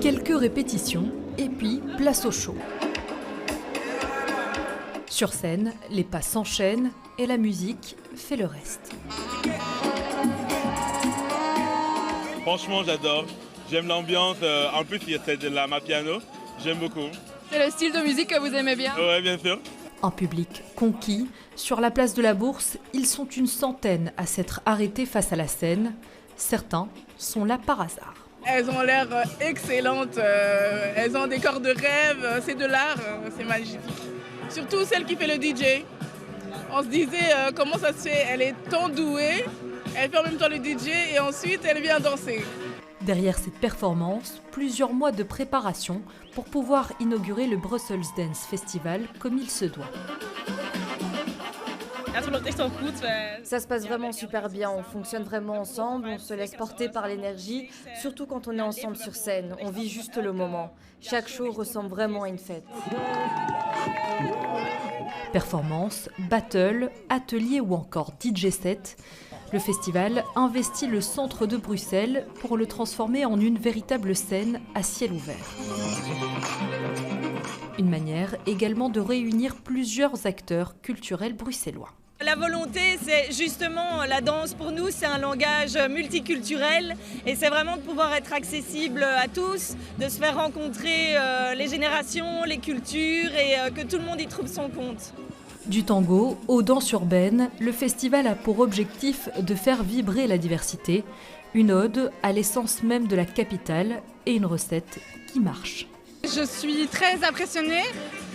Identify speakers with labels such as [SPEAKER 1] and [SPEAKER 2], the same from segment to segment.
[SPEAKER 1] Quelques répétitions et puis place au show. Sur scène, les pas s'enchaînent et la musique fait le reste.
[SPEAKER 2] Franchement, j'adore. J'aime l'ambiance. En plus, c'est de la piano. J'aime beaucoup.
[SPEAKER 3] C'est le style de musique que vous aimez bien?
[SPEAKER 2] Oui, bien sûr.
[SPEAKER 1] Un public conquis. Sur la place de la Bourse, ils sont une centaine à s'être arrêtés face à la scène. Certains sont là par hasard.
[SPEAKER 4] Elles ont l'air excellentes. Elles ont des corps de rêve. C'est de l'art. C'est magnifique. Surtout celle qui fait le DJ. On se disait comment ça se fait. Elle est tant douée. Elle fait en même temps le DJ et ensuite elle vient danser.
[SPEAKER 1] Derrière cette performance, plusieurs mois de préparation pour pouvoir inaugurer le Brussels Dance Festival comme il se doit.
[SPEAKER 5] Ça se passe vraiment super bien, on fonctionne vraiment ensemble, on se laisse porter par l'énergie, surtout quand on est ensemble sur scène, on vit juste le moment. Chaque show ressemble vraiment à une fête.
[SPEAKER 1] Performance, battle, atelier ou encore DJ set, le festival investit le centre de Bruxelles pour le transformer en une véritable scène à ciel ouvert. Une manière également de réunir plusieurs acteurs culturels bruxellois.
[SPEAKER 6] La volonté, c'est justement la danse pour nous, c'est un langage multiculturel et c'est vraiment de pouvoir être accessible à tous, de se faire rencontrer les générations, les cultures et que tout le monde y trouve son compte.
[SPEAKER 1] Du tango aux danses urbaines, le festival a pour objectif de faire vibrer la diversité, une ode à l'essence même de la capitale et une recette qui marche.
[SPEAKER 3] Je suis très impressionnée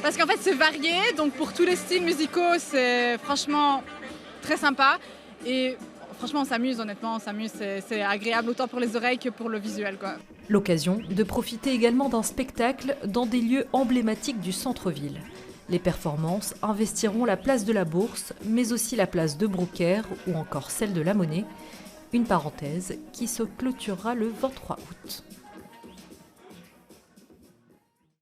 [SPEAKER 3] parce qu'en fait c'est varié, donc pour tous les styles musicaux c'est franchement très sympa et franchement on s'amuse, honnêtement on s'amuse, c'est agréable autant pour les oreilles que pour le visuel, quoi.
[SPEAKER 1] L'occasion de profiter également d'un spectacle dans des lieux emblématiques du centre-ville. Les performances investiront la place de la Bourse, mais aussi la place de Brouckère ou encore celle de la Monnaie. Une parenthèse qui se clôturera le 23 août.